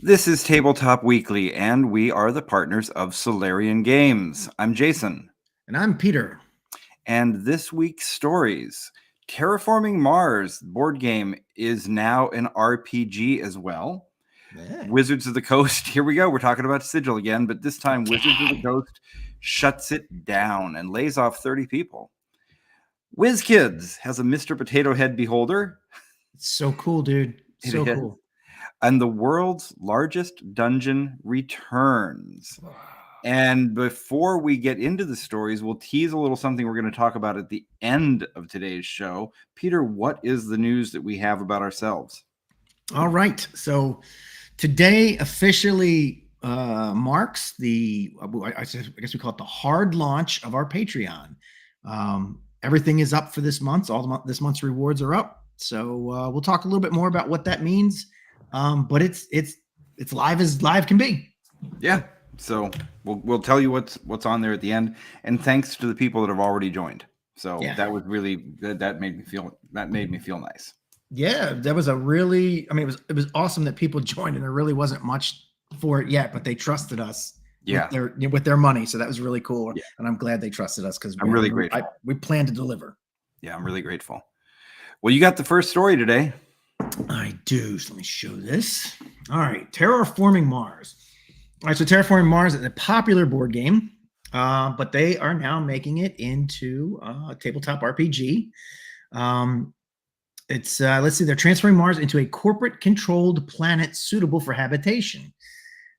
This is Tabletop Weekly, and we are the partners of Solarian Games. I'm Jason. And I'm Peter. And this week's stories. Terraforming Mars board game is now an RPG as well. Yeah. Wizards of the Coast, here we go. We're talking about Sigil again, but this time Wizards of the Coast shuts it down and lays off 30 people. WizKids has a Mr. Potato Head beholder. It's so cool, dude. So cool. And the world's largest dungeon returns. And before we get into the stories, we'll tease a little something we're going to talk about at the end of today's show. Peter, what is the news that we have about ourselves? All right. So today officially marks the, I guess we call it the hard launch of our Patreon. Everything is up for this month. This month's rewards are up. So we'll talk a little bit more about what that means. But it's live as live can be. Yeah. So we'll tell you what's on there at the end. And thanks to the people that have already joined. So that was really good. That made me feel nice. Yeah, that was a really, I mean, it was awesome that people joined, and there really wasn't much for it yet, but they trusted us with their money. So that was really cool. Yeah. And I'm glad they trusted us because I'm really grateful. We plan to deliver. Yeah, I'm really grateful. Well, you got the first story today. I do. So let me show this. All right. Terraforming Mars. All right. So Terraforming Mars is a popular board game, but they are now making it into a tabletop RPG. It's let's see, they're transferring Mars into a corporate controlled planet suitable for habitation.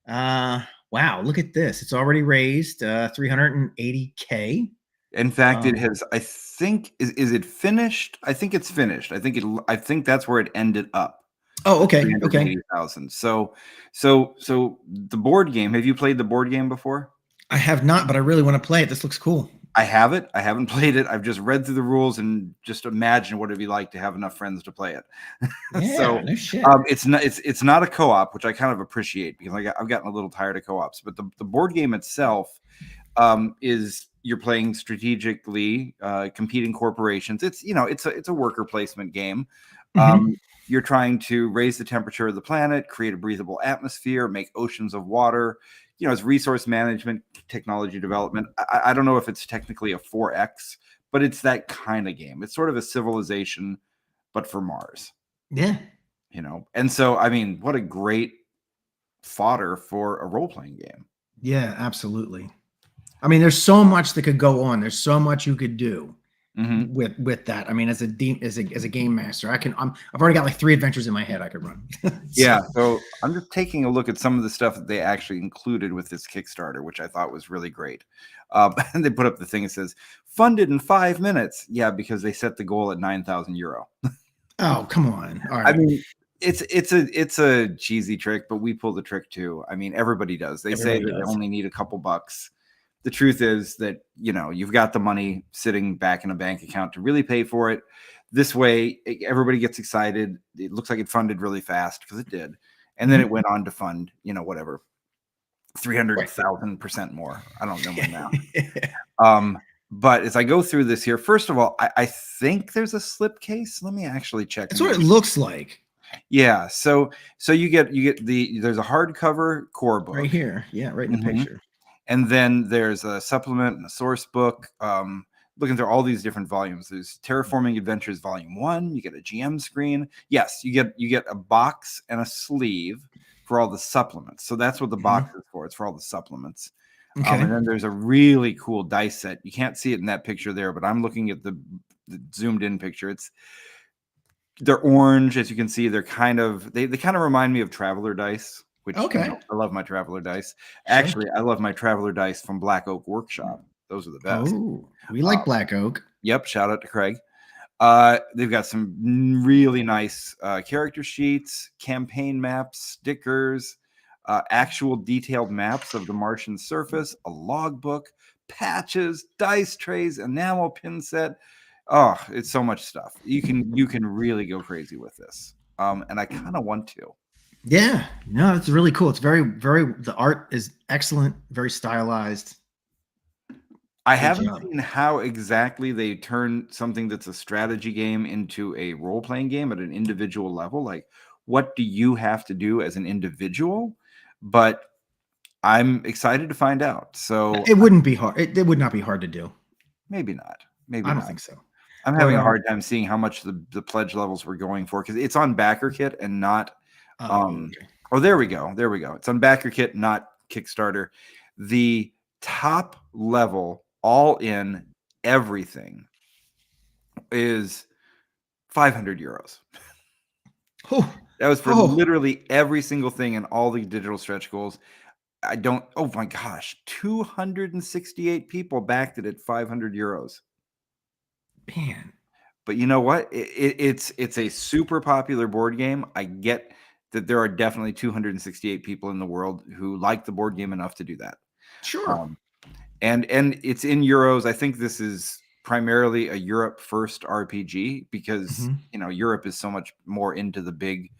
Wow, look at this. It's already raised 380K. In fact, it has, I think, is it finished? I think it's finished. I think that's where it ended up. Oh, okay. Okay. 380,000. So the board game, have you played the board game before? I have not, but I really want to play it. This looks cool. I have it. I haven't played it. I've just read through the rules and just imagine what it'd be like to have enough friends to play it. Yeah, so no shit. It's not a co-op, which I kind of appreciate because I've gotten a little tired of co-ops. But the board game itself is you're playing strategically, competing corporations. It's it's a worker placement game. You're trying to raise the temperature of the planet, create a breathable atmosphere, make oceans of water. It's resource management, technology development. I don't know if it's technically a 4X, but it's that kind of game. It's sort of a Civilization, but for Mars. Yeah. And so, I mean, what a great fodder for a role-playing game. Yeah, absolutely. I mean, there's so much that could go on. There's so much you could do with that. I mean, as a game master, I've already got like 3 adventures in my head I could run. So I'm just taking a look at some of the stuff that they actually included with this Kickstarter, which I thought was really great. And they put up the thing that says funded in 5 minutes. Yeah, because they set the goal at €9,000. Oh, come on. All right. I mean, it's a cheesy trick, but we pull the trick too. I mean, everybody does. They say that they only need a couple bucks. The truth is that, you've got the money sitting back in a bank account to really pay for it. This way, everybody gets excited. It looks like it funded really fast because it did. And then it went on to fund, whatever, 300,000% more. I don't know now. But as I go through this here, first of all, I think there's a slipcase. Let me actually check. That's what it looks like. Yeah. So you get there's a hardcover core book right here. Yeah, right in the picture. And then there's a supplement and a source book. Looking through all these different volumes. There's Terraforming Adventures Volume 1. You get a GM screen. Yes, you get a box and a sleeve for all the supplements. So that's what the box is for. It's for all the supplements. Okay. And then there's a really cool dice set. You can't see it in that picture there, but I'm looking at the zoomed in picture. They're orange, as you can see. They're kind of they kind of remind me of Traveler dice. Which I love my Traveler dice. Actually, I love my Traveler dice from Black Oak Workshop. Those are the best. Oh, we like Black Oak. Yep. Shout out to Craig. They've got some really nice character sheets, campaign maps, stickers, actual detailed maps of the Martian surface, a logbook, patches, dice trays, enamel pin set. Oh, it's so much stuff. You can really go crazy with this. And I kind of want to. Yeah, no, it's really cool. It's very, very, the art is excellent, very stylized. I haven't seen how exactly they turn something that's a strategy game into a role-playing game at an individual level. Like, what do you have to do as an individual? But I'm excited to find out. So It wouldn't be hard. It would not be hard to do. maybe not. Maybe I don't not. think so. I'm But having a hard time seeing how much the pledge levels we're going for, because it's on BackerKit and not okay. oh, there we go. There we go. It's on BackerKit, not Kickstarter. The top level, all in everything, is 500 euros. Oh, That was for oh, literally every single thing and all the digital stretch goals. Oh my gosh, 268 people backed it at 500 euros. man. But you know what? It's a super popular board game. I get that there are definitely 268 people in the world who like the board game enough to do that. Sure. And it's in euros. I think this is primarily a Europe first RPG because Europe is so much more into the big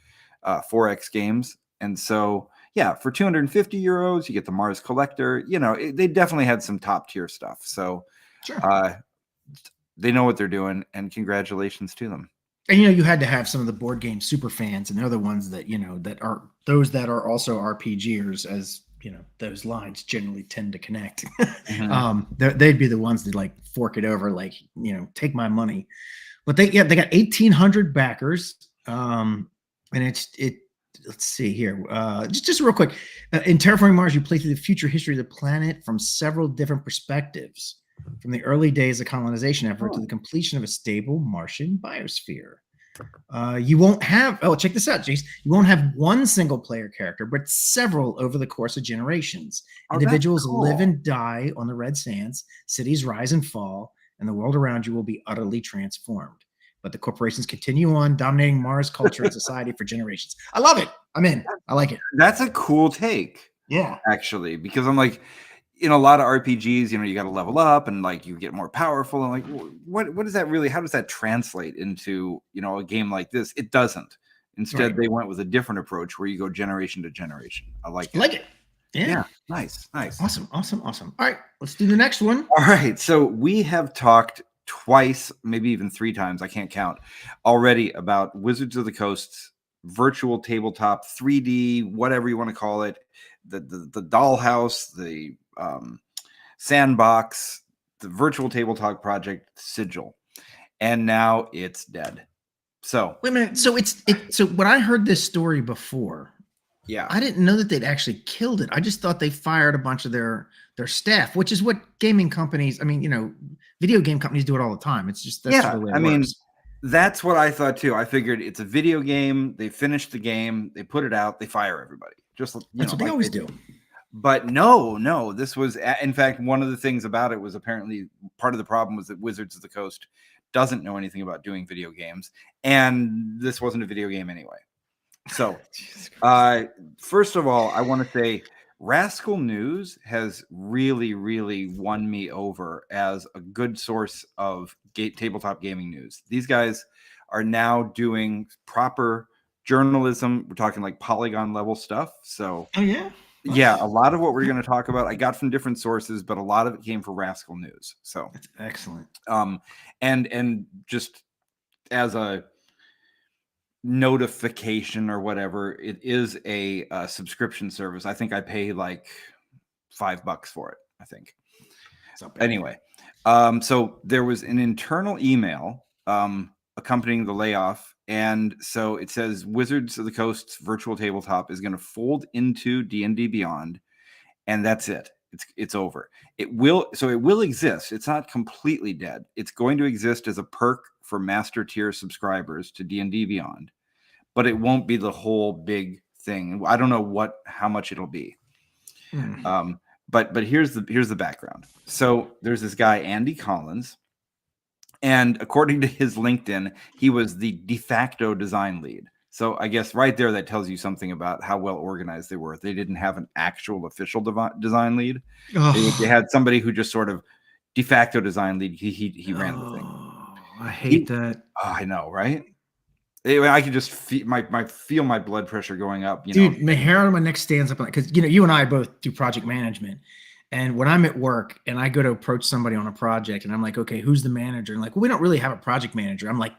4X games. And so yeah, for 250 euros, you get the Mars Collector. They definitely had some top tier stuff. So Sure. they know what they're doing, and congratulations to them. And you had to have some of the board game super fans, and they're the ones that that are those that are also RPGers, as those lines generally tend to connect. They'd be the ones that like fork it over, like take my money. But they got 1,800 backers, and it. Let's see here. Just real quick, in Terraforming Mars, you play through the future history of the planet from several different perspectives, from the early days of colonization effort to the completion of a stable Martian biosphere. You won't have, check this out, Jace. You won't have one single player character, but several over the course of generations. Individuals live and die on the red sands, cities rise and fall, and the world around you will be utterly transformed. But the corporations continue on dominating Mars culture and society for generations. I love it. I'm in. I like it. That's a cool take. Yeah. Actually, because I'm like, in a lot of RPGs, you got to level up and like you get more powerful. And like, what is that really? How does that translate into, a game like this? It doesn't. Instead, they went with a different approach where you go generation to generation. I like it. I like it. Yeah. Nice. Awesome. All right. Let's do the next one. All right. So we have talked twice, maybe even 3 times, I can't count, already about Wizards of the Coast's virtual tabletop, 3D, whatever you want to call it, the dollhouse, the sandbox, the virtual tabletop project, Sigil. And now it's dead. So wait a minute. So when I heard this story before, I didn't know that they'd actually killed it. I just thought they fired a bunch of their staff, which is what gaming companies, video game companies do it all the time. It's just that's the way it works. That's what I thought too. I figured it's a video game. They finish the game, they put it out, they fire everybody. Just that's what they always do. But no, this was, in fact, one of the things about it was apparently part of the problem was that Wizards of the Coast doesn't know anything about doing video games, and this wasn't a video game anyway. So, first of all, I want to say Rascal News has really, really won me over as a good source of tabletop gaming news. These guys are now doing proper journalism. We're talking like Polygon level stuff. So, yeah, a lot of what we're going to talk about I got from different sources, but a lot of it came from Rascal News. So that's excellent. And just as a notification or whatever, it is a subscription service. I think I pay like $5 for it, I think. Anyway, so there was an internal email accompanying the layoff, and so it says Wizards of the Coast's virtual tabletop is going to fold into D&D Beyond, and that's it. It's over. It will exist. It's not completely dead. It's going to exist as a perk for master tier subscribers to D&D Beyond, but it won't be the whole big thing. I don't know how much it'll be. But here's the background. So there's this guy, Andy Collins, and according to his LinkedIn, he was the de facto design lead. So I guess right there, that tells you something about how well organized they were. They didn't have an actual official design lead. They had somebody who just sort of de facto design lead. He ran the thing. I hate that. Oh, I know, right? I can just feel my blood pressure going up. Dude, my hair on my neck stands up because you and I both do project management. And when I'm at work and I go to approach somebody on a project and I'm like, okay, who's the manager? And like, well, we don't really have a project manager. I'm like,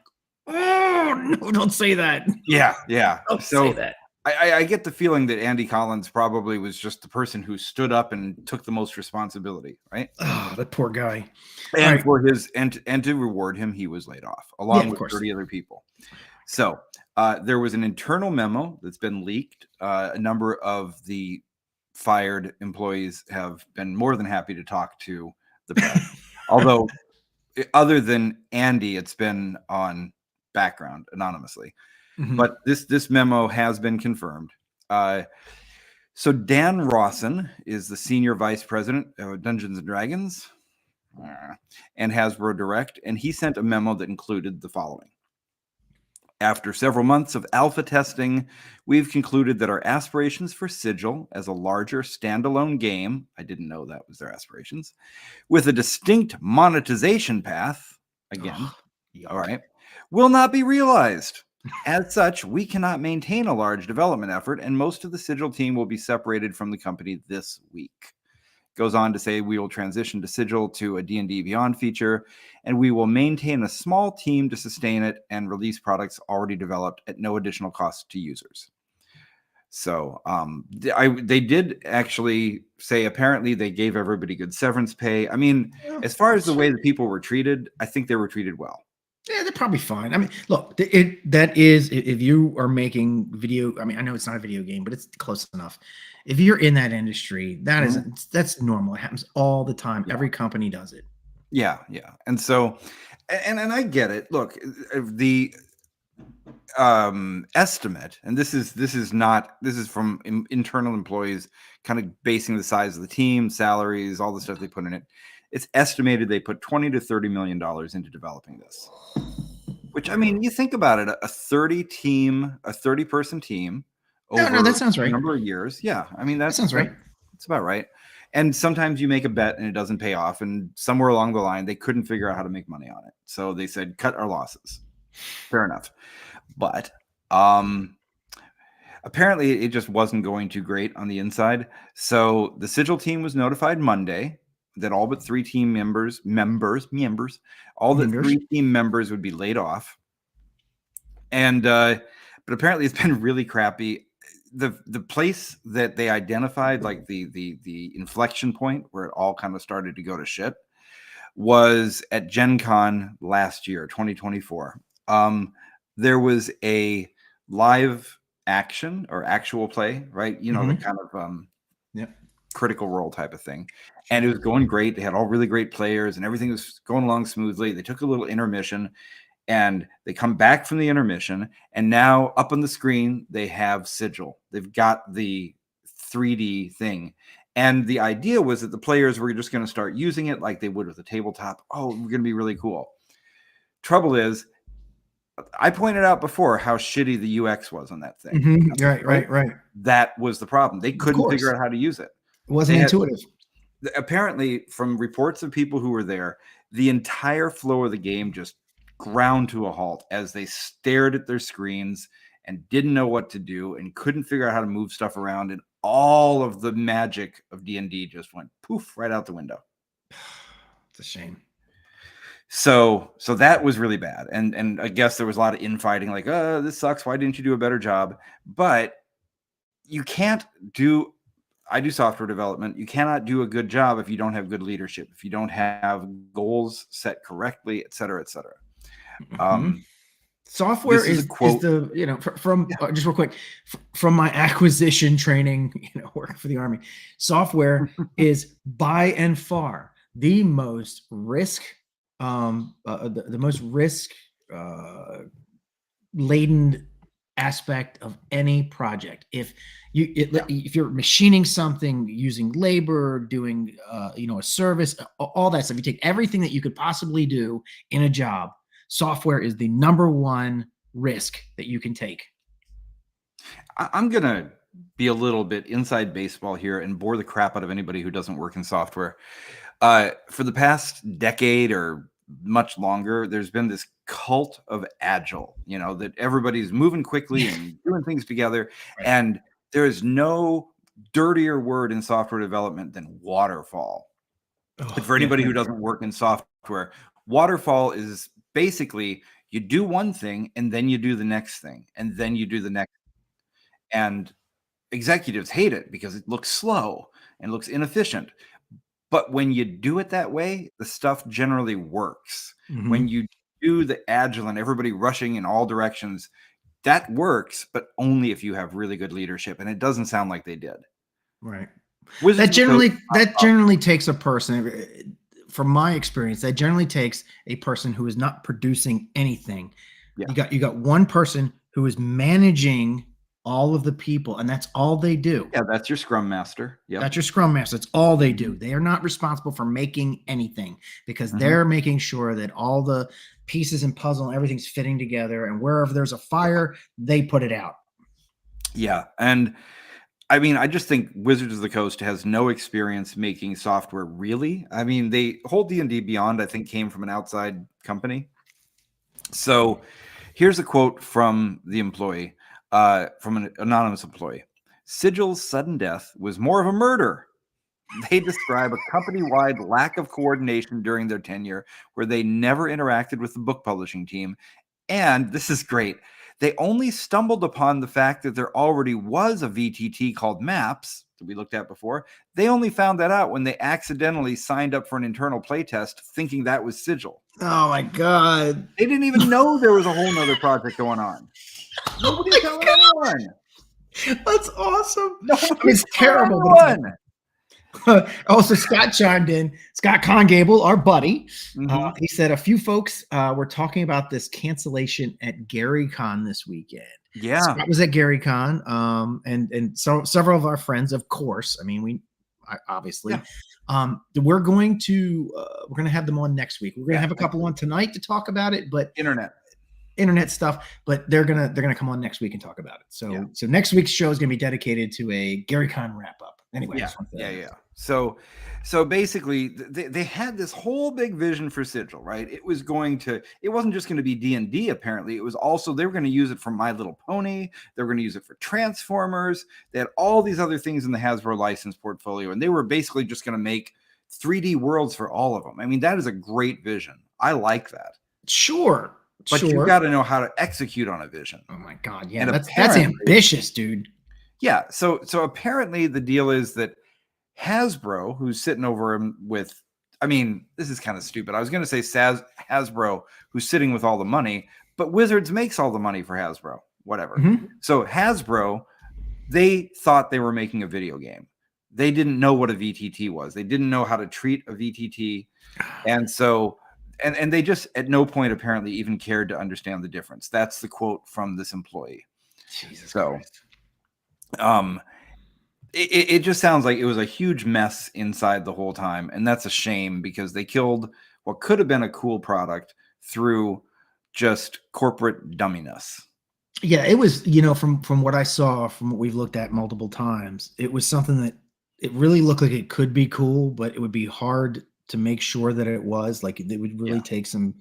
no, don't say that. Yeah, yeah. Don't So say that. I get the feeling that Andy Collins probably was just the person who stood up and took the most responsibility, right? Oh, that poor guy. All And right. for his and to reward him, he was laid off Yeah, along of with course. 30 other people. So there was an internal memo that's been leaked. A number of the fired employees have been more than happy to talk to the press. Although, other than Andy, it's been on background anonymously. Mhm. But this memo has been confirmed. So Dan Rawson is the senior vice president of Dungeons and Dragons and Hasbro Direct, and he sent a memo that included the following. After several months of alpha testing, we've concluded that our aspirations for Sigil as a larger standalone game, I didn't know that was their aspirations, with a distinct monetization path, again, all right, will not be realized. As such, we cannot maintain a large development effort, and most of the Sigil team will be separated from the company this week. Goes on to say we will transition to Sigil to a D&D Beyond feature, and we will maintain a small team to sustain it and release products already developed at no additional cost to users. So they did actually say apparently they gave everybody good severance pay. I mean, as far as the way the people were treated, I think they were treated well. Yeah, they're probably fine. I mean, look, that is if you are making video. I mean, I know it's not a video game, but it's close enough. If you're in that industry, that's normal. It happens all the time. Yeah. Every company does it. Yeah, yeah. And so, and I get it. Look, the estimate, and this is from internal employees, kind of basing the size of the team, salaries, all the stuff they put in it. It's estimated they put $20 to $30 million into developing this. Which, I mean, you think about it, a 30-person team over No, that sounds a right. number of years. Yeah, I mean That sounds right. That's about right. And sometimes you make a bet and it doesn't pay off, and somewhere along the line they couldn't figure out how to make money on it, so they said cut our losses. Fair enough. But apparently it just wasn't going too great on the inside. So the Sigil team was notified Monday that all but 3 team members, all the 3 team members would be laid off. And but apparently it's been really crappy. The place that they identified, like the inflection point where it all kind of started to go to shit, was at Gen Con last year, 2024. There was a live action or actual play, right? You know, the kind of critical role type of thing. And it was going great. They had all really great players and everything was going along smoothly. They took a little intermission and they come back from the intermission. And now up on the screen, they have Sigil. They've got the 3D thing. And the idea was that the players were just going to start using it like they would with a tabletop. Oh, we're going to be really cool. Trouble is, I pointed out before how shitty the UX was on that thing. Mm-hmm. Right. That was the problem. They couldn't figure out how to use it. It wasn't intuitive. Apparently, from reports of people who were there, the entire flow of the game just ground to a halt as they stared at their screens and didn't know what to do and couldn't figure out how to move stuff around, and all of the magic of D&D just went poof right out the window. It's a shame. So that was really bad, and I guess there was a lot of infighting, like, this sucks, why didn't you do a better job? But you can't do, I do software development, you cannot do a good job if you don't have good leadership, if you don't have goals set correctly, et cetera, et cetera. Software is the, you know, from just real quick, from my acquisition training, you know, working for the Army, software is by and far the most risk the most risk laden aspect of any project. If you're machining something, using labor, doing you know, a service, all that stuff, you take everything that you could possibly do in a job, software is the number one risk that you can take. I'm gonna be a little bit inside baseball here and bore the crap out of anybody who doesn't work in software. For the past decade or much longer, there's been this cult of agile, you know, that everybody's moving quickly and doing things together. Right. And there is no dirtier word in software development than waterfall. But for anybody who doesn't work in software, waterfall is basically You do one thing, and then you do the next thing, and then you do the next. And executives hate it because it looks slow and looks inefficient. But when you do it that way, the stuff generally works. Mhm. When you do the agile and everybody rushing in all directions, that works, but only if you have really good leadership. And it doesn't sound like they did. Right. Wizards of the Coast- That generally takes a person, from my experience, that generally takes a person who is not producing anything. Yeah. You got one person who is managing all of the people, and that's all they do. Yeah, that's your Scrum Master. Yeah, That's your Scrum Master. That's all they do. They are not responsible for making anything, because Mhm. they're making sure that all the pieces and puzzle and everything's fitting together. And wherever there's a fire, they put it out. Yeah. And I mean, I just think Wizards of the Coast has no experience making software, really. I mean, they whole D&D Beyond, I think, came from an outside company. So here's a quote from the employee, from an anonymous employee. Sigil's sudden death was more of a murder. They describe a company-wide lack of coordination during their tenure, where they never interacted with the book publishing team. And this is great. They only stumbled upon the fact that there already was a VTT called Maps that we looked at before. They only found that out when they accidentally signed up for an internal playtest thinking that was Sigil. Oh my God. They didn't even know there was a whole nother project going on. Nobody's telling anyone. That's awesome. Nobody's It's terrible. telling anyone. Also, Scott chimed in. Scott Congable, our buddy, Mhm. he said a few folks were talking about this cancellation at GaryCon this weekend. Yeah. Scott was at GaryCon, and so several of our friends, of course. I mean, obviously. Yeah. We're going to have them on next week. We're going to Yeah, have a couple on tonight to talk about it, but internet stuff. But they're gonna come on next week and talk about it. So so next week's show is gonna be dedicated to a GaryCon wrap up. Anyway, yeah. So basically, they had this whole big vision for Sigil, right? It wasn't just going to be D&D. Apparently, it was also, they were going to use it for My Little Pony. They were going to use it for Transformers. They had all these other things in the Hasbro license portfolio, and they were basically just going to make 3D worlds for all of them. I mean, that is a great vision. I like that. Sure. But you got to know how to execute on a vision. Oh my God, yeah, that's ambitious, dude. Yeah, so apparently the deal is that Hasbro, who's sitting over him with, I mean, this is kind of stupid. I was going to say Hasbro, who's sitting with all the money, but Wizards makes all the money for Hasbro, whatever. Mm-hmm. So Hasbro, they thought they were making a video game. They didn't know what a VTT was. They didn't know how to treat a VTT. And so, and they just at no point apparently even cared to understand the difference. That's the quote from this employee. Jesus Christ. It just sounds like it was a huge mess inside the whole time. And that's a shame, because they killed what could have been a cool product through just corporate dumminess. Yeah, it was, from what I saw, from what we've looked at multiple times, it was something that it really looked like it could be cool, but it would be hard to make sure that it was. Like, it would really take some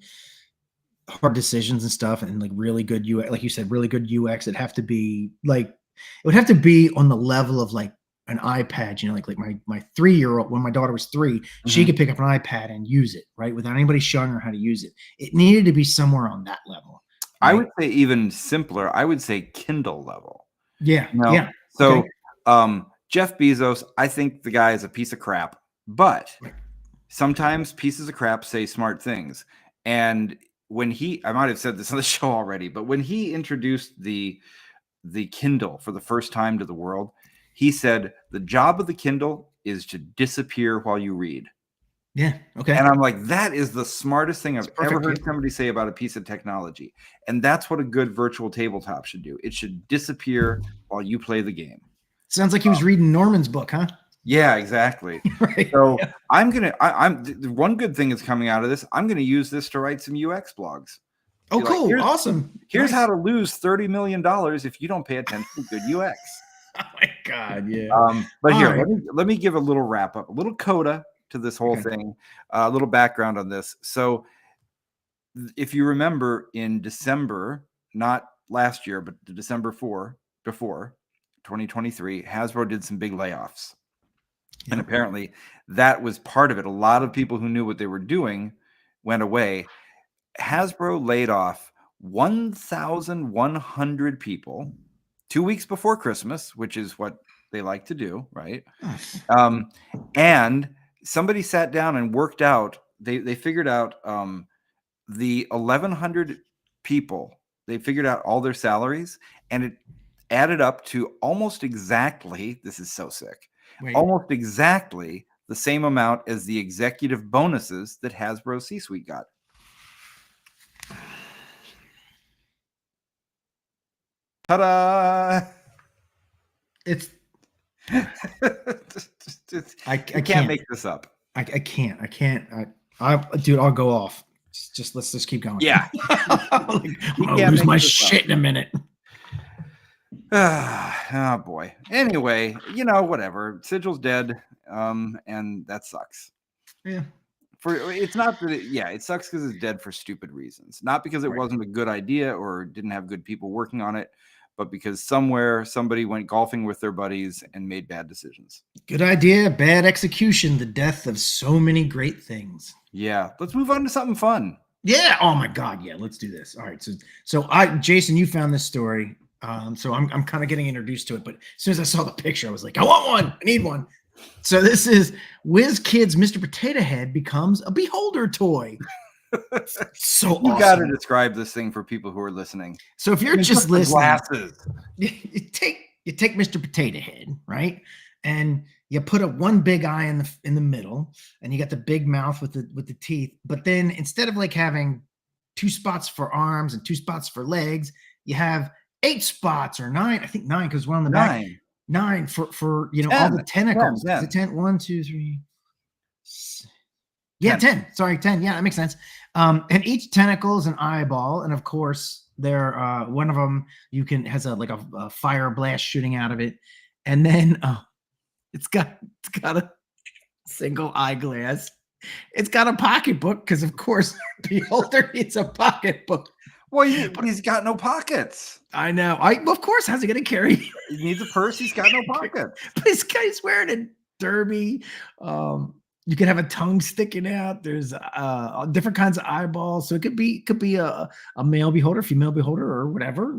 hard decisions and stuff, and like really good UX, like you said, really good UX. It'd have to be like, it would have to be on the level of like an iPad, like my 3-year-old, when my daughter was 3, she could pick up an iPad and use it, right? Without anybody showing her how to use it. It needed to be somewhere on that level. Right? I would say even simpler. I would say Kindle level. Yeah. Yeah. So, Jeff Bezos, I think the guy is a piece of crap, but sometimes pieces of crap say smart things. And when I might have said this on the show already, but when he introduced the Kindle for the first time to the world, he said the job of the Kindle is to disappear while you read. Yeah. Okay. And I'm like, that is the smartest thing I've ever heard somebody say about a piece of technology. And that's what a good virtual tabletop should do. It should disappear while you play the game. Sounds like he was reading Norman's book, huh? Yeah, exactly. Right. So I'm one good thing is coming out of this. I'm going to use this to write some UX blogs. Oh, cool. Awesome. Here's how to lose $30 million if you don't pay attention to good UX. Oh my God. Yeah. But here, let me give a little wrap up, a little coda to this whole thing, a little background on this. So if you remember, in December, not last year, but the December before 2023, Hasbro did some big layoffs. Yep. And apparently that was part of it. A lot of people who knew what they were doing went away. Hasbro laid off 1,100 people 2 weeks before Christmas, which is what they like to do, right? And somebody sat down and worked out. They figured out the 1,100 people. They figured out all their salaries, and it added up to almost exactly. This is so sick. Wait. Almost exactly the same amount as the executive bonuses that Hasbro C-Suite got. Ta-da! It's I can't make this up. I can't. Dude, I'll go off. Just let's just keep going. Yeah. I'm gonna lose my shit in a minute. Oh boy. Anyway, whatever. Sigil's dead, and that sucks. Yeah. It's not that it sucks because it's dead for stupid reasons, not because it wasn't a good idea or didn't have good people working on it, but because somewhere somebody went golfing with their buddies and made bad decisions. Good idea, bad execution, the death of so many great things. Yeah, let's move on to something fun. Yeah. Oh my God. Yeah, let's do this. All right. So Jason, you found this story. So I'm kind of getting introduced to it, but as soon as I saw the picture, I was like, I want one. I need one. So this is WizKids Mr. Potato Head becomes a beholder toy. So you awesome. got to describe this thing for people who are listening. So if you're just listening, glasses. you take Mr. Potato Head, right? And you put one big eye in the middle, and you got the big mouth with the teeth. But then instead of like having 2 spots for arms and 2 spots for legs, you have 8 spots or 9. I think 9 because one on the back. 9 for all the tentacles. 10. 10. 1, 2, 3. Yeah, 10. Sorry, 10. Yeah, that makes sense. And each tentacle is an eyeball, and of course, they're one of them has a fire blast shooting out of it, and then it's got a single eyeglass. It's got a pocketbook because, of course, Beholder needs a pocketbook. Well, he's got no pockets. I know. Of course, how's he going to carry? He needs a purse. He's got no pockets. But this guy's wearing a derby. You can have a tongue sticking out. There's different kinds of eyeballs. So it could be a male beholder, female beholder, or whatever.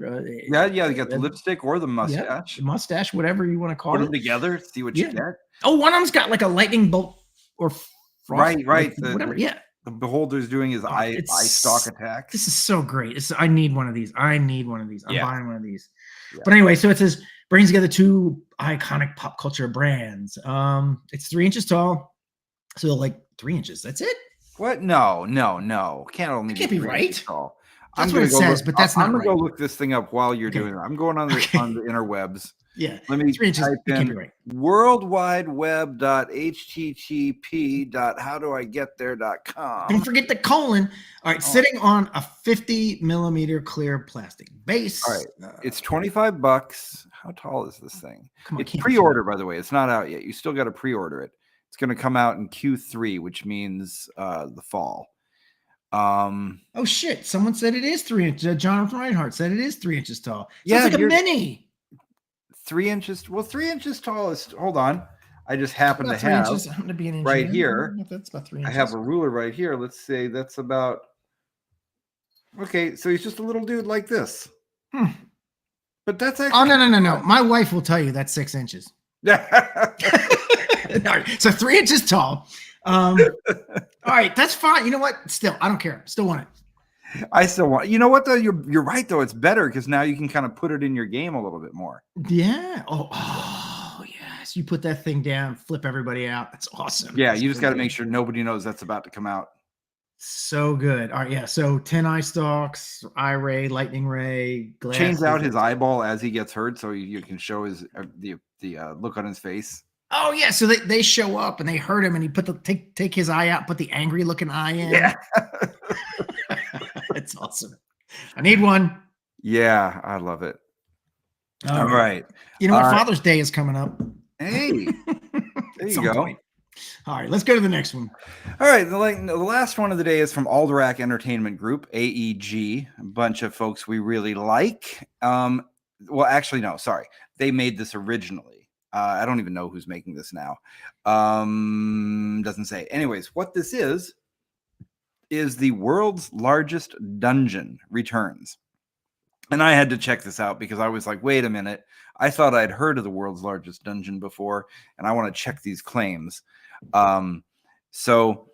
Yeah. You got the lipstick or the mustache. Yeah, mustache, whatever you want to call it. Put them together, see what you get. Oh, one of them's got like a lightning bolt or frost, right. Whatever. Yeah. The beholder's doing his eye stalk attack. This is so great. I need one of these. I'm buying one of these. Yeah. But anyway, so it says brings together 2 iconic pop culture brands. It's 3 inches tall. So like 3 inches. That's it. What? No. Can't be 3 inches tall. That's what it says, but that's not right. I'm gonna go look this thing up while you're doing it. I'm going on the interwebs. Yeah. Let me 3 inches. type in right. worldwideweb.http.howdoigetthere.com. Don't forget the colon. All right, sitting on a 50 millimeter clear plastic base. All right, it's $25. How tall is this thing? Come on, it's pre-order, by the way. It's not out yet. You still got to pre-order it. It's going to come out in Q3, which means the fall. Oh shit! Someone said it is 3 inches. Jonathan Reinhardt said it is 3 inches tall. So yeah, it's like a mini. 3 inches. Well, 3 inches tall is. Hold on. I just happen to have be an inch right here. That's about 3 inches. I have a ruler right here. Let's say that's about. Okay, so he's just a little dude like this. But that's actually. Oh no! My wife will tell you that's 6 inches. Yeah. So 3 inches tall. All right, that's fine. You know what? Still, I don't care. Still want it. I still want. You know what though? You're right though. It's better because now you can kind of put it in your game a little bit more. Yeah. Oh yes. You put that thing down, flip everybody out. That's awesome. Yeah, you just got to make sure nobody knows that's about to come out. So good. All right, yeah. So 10 eye stalks, eye ray, lightning ray, glasses. Change out his eyeball as he gets hurt, so you can show his the look on his face. Oh yeah, so they show up and they hurt him, and he take his eye out, put the angry looking eye in. Yeah. It's awesome. I need one. Yeah, I love it. All right. You know what? Father's Day is coming up. Hey, there you go. Point. All right, let's go to the next one. All right, the last one of the day is from Alderac Entertainment Group, AEG, a bunch of folks we really like. Well, actually, no, sorry. They made this originally. I don't even know who's making this now. Doesn't say. Anyways, what this is is the world's largest dungeon returns. And I had to check this out because I was like, wait a minute. I thought I'd heard of the world's largest dungeon before, and I want to check these claims. So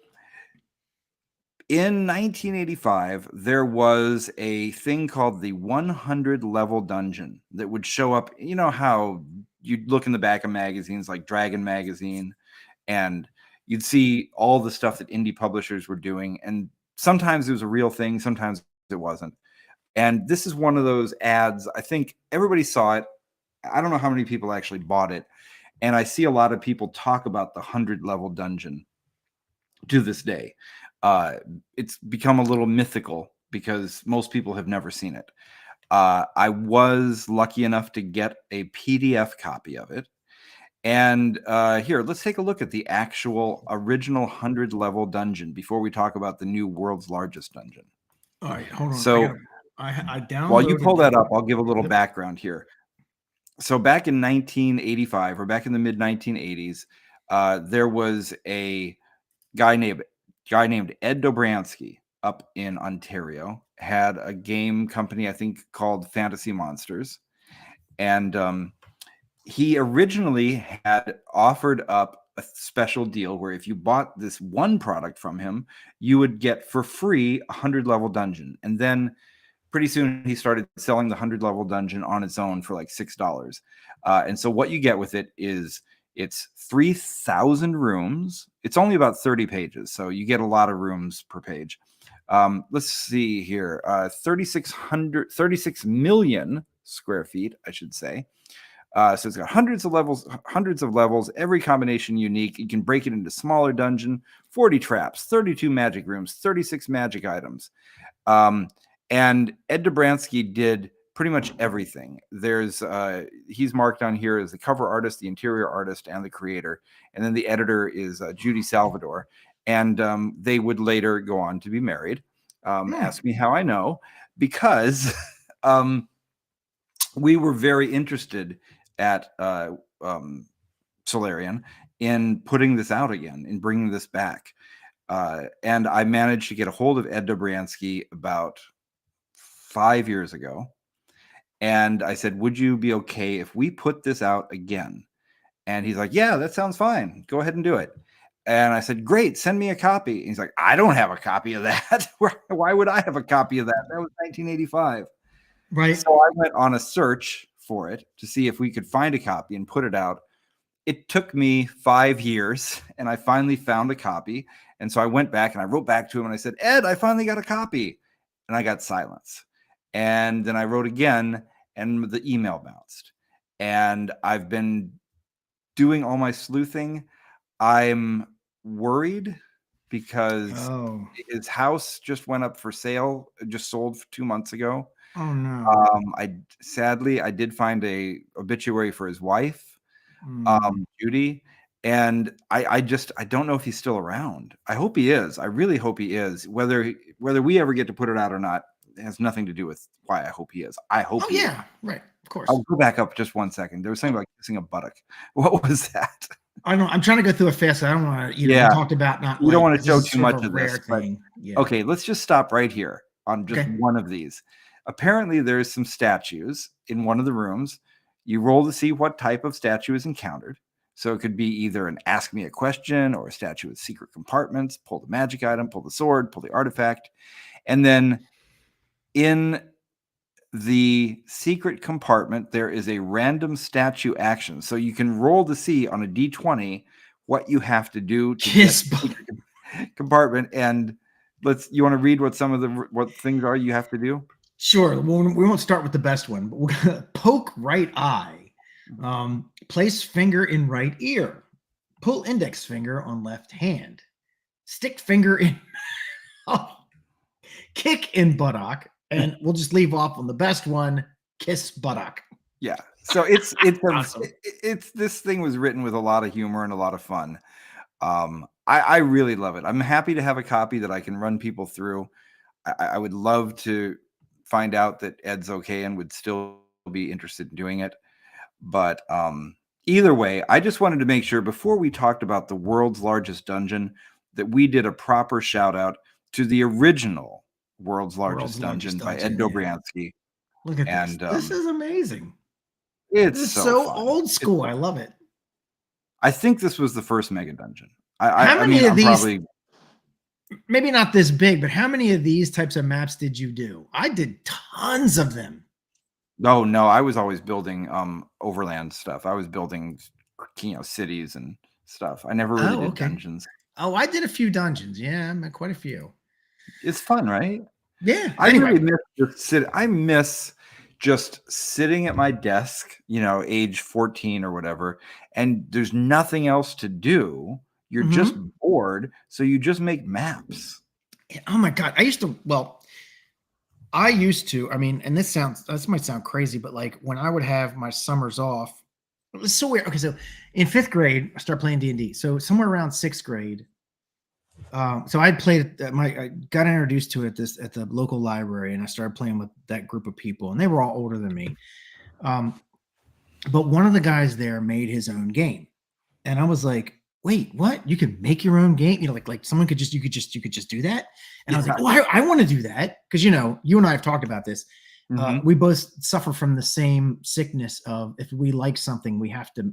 in 1985, there was a thing called the 100 level dungeon that would show up. You know how you'd look in the back of magazines like Dragon Magazine, and you'd see all the stuff that indie publishers were doing. And sometimes it was a real thing, sometimes it wasn't. And this is one of those ads. I think everybody saw it. I don't know how many people actually bought it. And I see a lot of people talk about the 100 level dungeon to this day. It's become a little mythical because most people have never seen it. I was lucky enough to get a PDF copy of it. And here, let's take a look at the actual original 100 level dungeon before we talk about the new world's largest dungeon. All right, hold on. So I downloaded. while you pull that up, I'll give a little background here. So back in 1985, or back in the mid 1980s, there was a guy named Ed Dobransky up in Ontario, had a game company, I think, called Fantasy Monsters. And he originally had offered up a special deal where if you bought this one product from him, you would get for free a 100 level dungeon. And then pretty soon he started selling the 100 level dungeon on its own for like $6. And so what you get with it is it's 3,000 rooms. It's only about 30 pages, so you get a lot of rooms per page. Let's see here. 36 million square feet, I should say. So it's got hundreds of levels, every combination unique. You can break it into smaller dungeon, 40 traps, 32 magic rooms, 36 magic items. And Ed Dobransky did pretty much everything. He's marked on here as the cover artist, the interior artist, and the creator. And then the editor is Judy Salvador. And they would later go on to be married. Ask me how I know, because we were very interested at Solarian in putting this out again, in bringing this back. And I managed to get a hold of Ed Dobransky about 5 years ago. And I said, would you be okay if we put this out again? And he's like, yeah, that sounds fine. Go ahead and do it. And I said, great, send me a copy. And he's like, I don't have a copy of that. Why would I have a copy of that? That was 1985. Right. So I went on a search for it to see if we could find a copy and put it out. It took me 5 years, and I finally found a copy. And so I went back and I wrote back to him and I said, Ed, I finally got a copy. And I got silence. And then I wrote again, and the email bounced. And I've been doing all my sleuthing. I'm worried because his house just went up for sale, just sold 2 months ago. Oh no. I did find a obituary for his wife, Judy. And I don't know if he's still around. I hope he is. I really hope he is. Whether we ever get to put it out or not, it has nothing to do with why I hope he is. I hope. Oh yeah, right. Of course. I'll go back up just 1 second. There was something about kissing a buttock. What was that? I know. I'm trying to go through it fast. I don't want to. We talked about not. You don't want to show too much of this. But, okay, let's just stop right here on just one of these. Apparently, there's some statues in one of the rooms. You roll to see what type of statue is encountered. So it could be either an ask me a question or a statue with secret compartments. Pull the magic item, pull the sword, pull the artifact. And then in the secret compartment, there is a random statue action. So you can roll to see on a D20 what you have to do to get the secret compartment. And you want to read what some of what things are you have to do? Sure. We won't start with the best one, but we're going to poke right eye, place finger in right ear, pull index finger on left hand, stick finger in, kick in buttock, and we'll just leave off on the best one, kiss buttock. Yeah. So it's awesome. This thing was written with a lot of humor and a lot of fun. I really love it. I'm happy to have a copy that I can run people through. I would love to find out that Ed's okay and would still be interested in doing it. But either way, I just wanted to make sure before we talked about the world's largest dungeon that we did a proper shout out to the original World's World's Largest Dungeon Largest by Ed Dungeon. Yeah. Dobriansky. Look at this. And This is amazing. it's This is so so fun. old school. I love it. I think this was the first mega dungeon. How I many mean, of I'm these? probably Maybe not this big, but how many of these types of maps did you do? I did tons of them. no. I was always building overland stuff. I was building, cities and stuff. I never really did dungeons. Oh, I did a few dungeons. Yeah, quite a few. It's fun, right? Yeah. I Anyway, really miss just sitting at my desk, age 14 or whatever, and there's nothing else to do. You're just bored, so you just make maps. oh my God. I used to, I mean, and this might sound crazy, but like when I would have my summers off, it was so weird. Okay, so in 5th grade, I started playing D&D. So somewhere around 6th grade, so I played I got introduced to it at the local library, and I started playing with that group of people, and they were all older than me. But one of the guys there made his own game, and I was like, "Wait, what? You can make your own game? Like someone could just you could just do that?" And I was like, "Oh, I want to do that," because you and I have talked about this. We both suffer from the same sickness of if we like something, we have to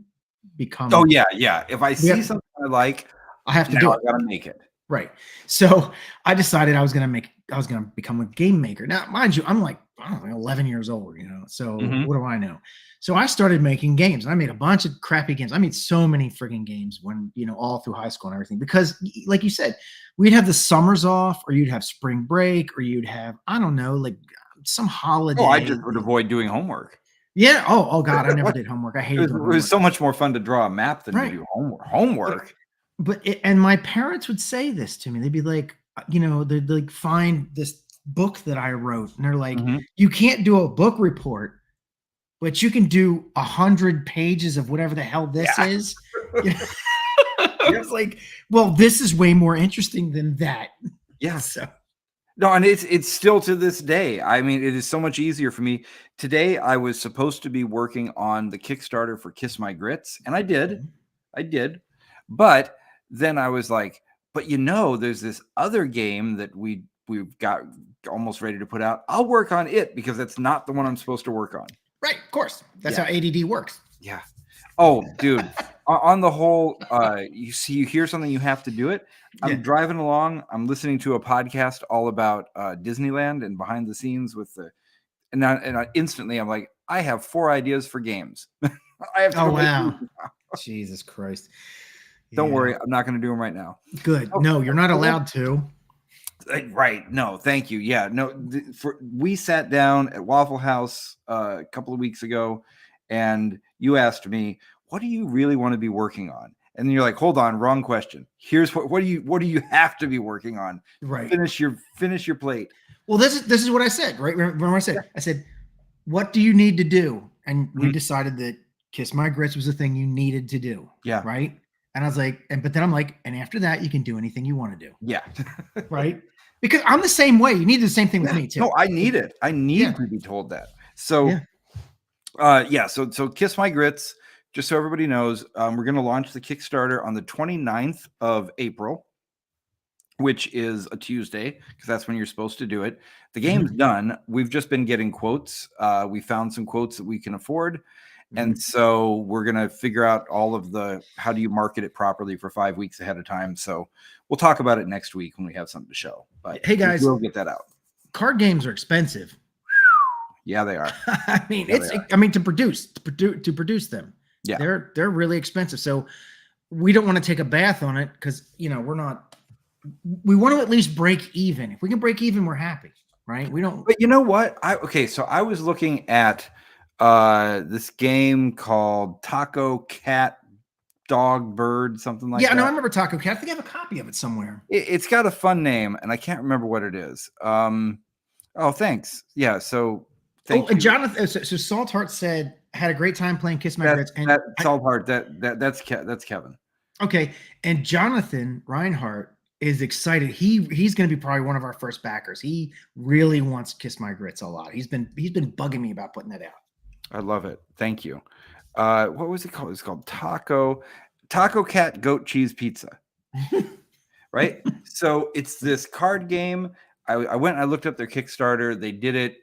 become. Oh yeah. If I see something I like, I have to do it. I gotta make it. Right. So I decided I was going to become a game maker. Now, mind you, I'm like, I don't know, 11 years old, so what do I know? So I started making games. I made a bunch of crappy games. I made so many friggin' games when, all through high school and everything, because like you said, we'd have the summers off, or you'd have spring break, or you'd have, I don't know, like some holiday. Oh, I just would avoid doing homework. Yeah. Oh God. I never did homework. I hated it was so much more fun to draw a map than to do homework. And my parents would say this to me. They'd be like, they'd like find this book that I wrote, and they're like, you can't do a book report, but you can do 100 pages of whatever the hell this is. I was like, well, this is way more interesting than that. Yeah. So. No, and it's still to this day. I mean, it is so much easier for me. Today, I was supposed to be working on the Kickstarter for Kiss My Grits, and I did. But then I was like, but there's this other game that we've got almost ready to put out. I'll work on it because that's not the one I'm supposed to work on. Right, of course. That's how ADD works. Yeah. Oh, dude. On the whole, you hear something, you have to do it. I'm driving along. I'm listening to a podcast all about Disneyland and behind the scenes with and I instantly I'm like, I have 4 ideas for games. I have to. Oh wow! Jesus Christ! Don't worry, I'm not going to do them right now. Good. No, you're not allowed to. Right. No, thank you. Yeah. No, we sat down at Waffle House a couple of weeks ago, and you asked me, what do you really want to be working on? And then you're like, hold on, wrong question. Here's what do you have to be working on? Right. Finish your plate. Well, this is what I said, right? Remember what I said, what do you need to do? And we decided that Kiss My Grits was the thing you needed to do. Yeah. Right. And I was like, but then I'm like, and after that, you can do anything you want to do. Yeah. Right. Because I'm the same way. You need the same thing with me too. No, I need it. I need to be told that. So, so Kiss My Grits, just so everybody knows, we're going to launch the Kickstarter on the 29th of April, which is a Tuesday, because that's when you're supposed to do it. The game's done. We've just been getting quotes. We found some quotes that we can afford. And so we're going to figure out all of how do you market it properly for 5 weeks ahead of time. So we'll talk about it next week when we have something to show. But hey guys, we'll get that out. Card games are expensive. Yeah, they are. I mean, to produce them. Yeah, they're really expensive. So we don't want to take a bath on it because we want to at least break even. If we can break even, we're happy, right? We don't. But you know what? So I was looking at this game called Taco Cat Dog Bird, something like that. Yeah, no, I remember Taco Cat. I think I have a copy of it somewhere. It's got a fun name, and I can't remember what it is. Oh, thanks. Yeah, so thank you. And Jonathan, so Saltheart said had a great time playing Kiss My Grits. And Saltheart, that's Kevin. Okay, and Jonathan Reinhardt is excited. He's going to be probably one of our first backers. He really wants Kiss My Grits a lot. He's been bugging me about putting that out. I love it. Thank you. What was it called? It's called Taco Cat Goat Cheese Pizza. right? So it's this card game. I went and I looked up their Kickstarter. They did it,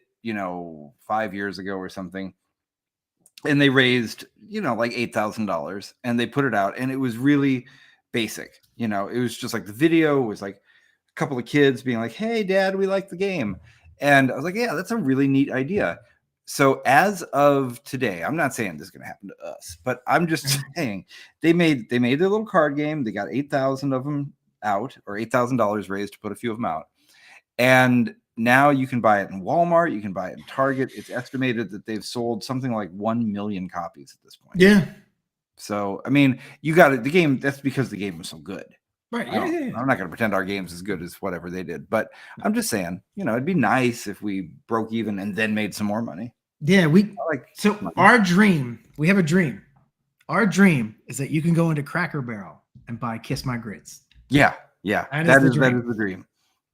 5 years ago or something. And they raised, like $8,000, and they put it out, and it was really basic. It was just like the video was like a couple of kids being like, "Hey, Dad, we like the game," and I was like, "Yeah, that's a really neat idea." So as of today, I'm not saying this is going to happen to us, but I'm just saying they made their little card game. They got 8,000 of them out, or $8,000 raised to put a few of them out, and now you can buy it in Walmart. You can buy it in Target. It's estimated that they've sold something like 1 million copies at this point. Yeah. So, I mean, you got it. The game, that's because the game was so good. Right. I'm not going to pretend our game's as good as whatever they did, but I'm just saying, it'd be nice if we broke even and then made some more money. Yeah. Our dream, we have a dream. Our dream is that you can go into Cracker Barrel and buy Kiss My Grits. Yeah. That is the dream.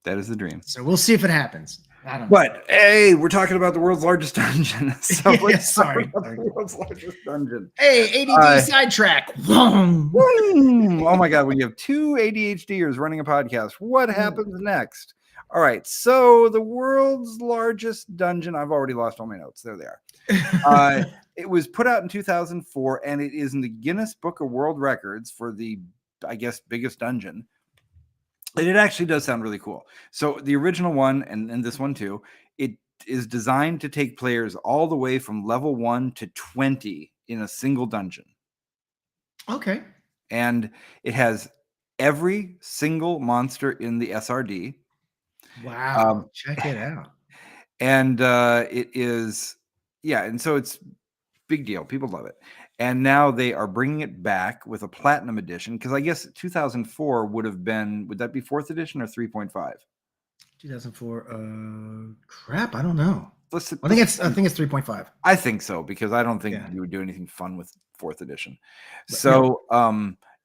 That is the dream. So we'll see if it happens. I don't know. But hey, we're talking about the world's largest dungeon. So let's talk sorry. about the world's largest dungeon. Hey, ADD sidetrack. Oh my God, when you have two ADHDers running a podcast, what happens next? All right, so the world's largest dungeon. I've already lost all my notes. There they are. It was put out in 2004, and it is in the Guinness Book of World Records for the, I guess, biggest dungeon. And it actually does sound really cool. So the original one, and this one too, it is designed to take players all the way from level 1 to 20 in a single dungeon. Okay. And it has every single monster in the SRD. Wow. Check it out. And it is, and so it's big deal. People love it. And now they are bringing it back with a platinum edition, because I guess 2004 would that be 4th edition or 3.5? 2004. Crap, I don't know. I think it's 3.5. I think so, because I don't think you would do anything fun with 4th edition. So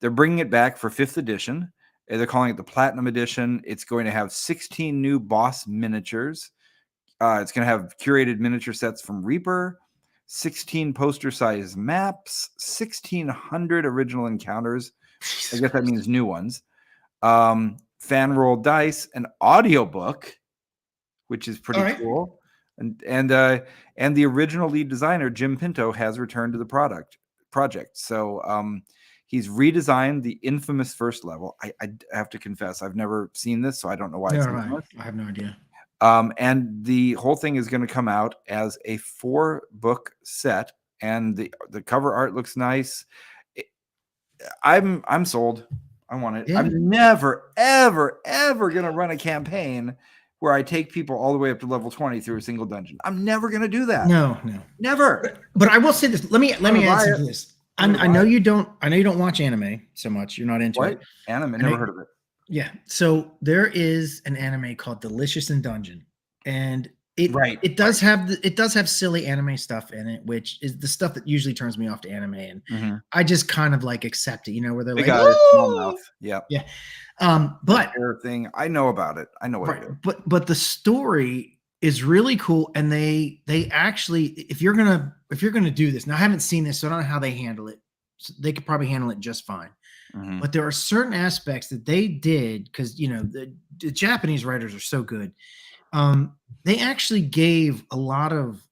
they're bringing it back for 5th edition. They're calling it the Platinum Edition. It's going to have 16 new boss miniatures. It's going to have curated miniature sets from Reaper, 16 poster-sized maps, 1,600 original encounters. I guess that means new ones. Fan roll dice, an audiobook, which is pretty cool. And the original lead designer, Jim Pinto, has returned to the project. So he's redesigned the infamous first level. I have to confess, I've never seen this, so I don't know why it's infamous. I have no idea. And the whole thing is going to come out as a 4-book set, and the cover art looks nice. I'm sold. I want it. Yeah. I'm never, ever, ever going to run a campaign where I take people all the way up to level 20 through a single dungeon. I'm never going to do that. No, never. But I will say this. Let me answer this. I know you don't watch anime so much. You're not into it. Anime? Never heard of it. Yeah. So there is an anime called Delicious in Dungeon, and it does have silly anime stuff in it, which is the stuff that usually turns me off to anime, and I just kind of like accept it, where they're like, small mouth. Yeah. But thing, I know about it. I know what it is. But the story is really cool, and they actually, if you're gonna do this, now I haven't seen this, so I don't know how they handle it. So they could probably handle it just fine. But there are certain aspects that they did, because the Japanese writers are so good. They actually gave a lot of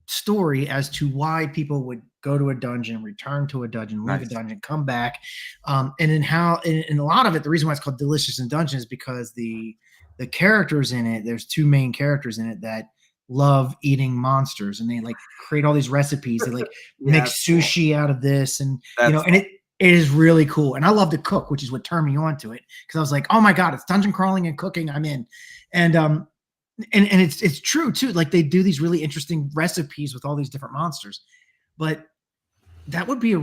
story as to why people would go to a dungeon, return to a dungeon, leave a dungeon, come back, and a lot of it. The reason why it's called Delicious in Dungeon is because the characters in it. There's 2 main characters in it that love eating monsters, and they like create all these recipes. They like make sushi out of this, and and it is really cool. And I love to cook, which is what turned me on to it, because I was like, oh my God, it's dungeon crawling and cooking. I'm in. And it's true too. Like, they do these really interesting recipes with all these different monsters. But that would be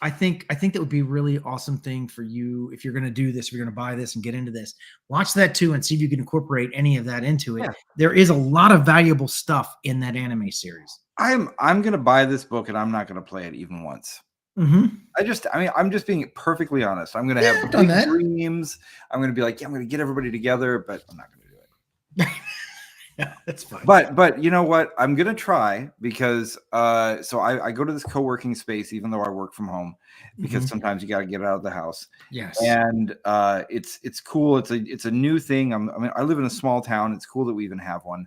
I think that would be a really awesome thing for you if you're going to do this, if you're going to buy this and get into this. Watch that too and see if you can incorporate any of that into it. Yeah. There is a lot of valuable stuff in that anime series. I'm going to buy this book, and I'm not going to play it even once. I'm just being perfectly honest. I'm going to have big dreams. I'm going to be like, I'm going to get everybody together, but I'm not going to do it. Yeah, that's fine. But you know what? I'm gonna try because so I go to this co-working space even though I work from home because sometimes you got to get out of the house. Yes. And it's cool. It's a new thing. I mean, I live in a small town. It's cool that we even have one.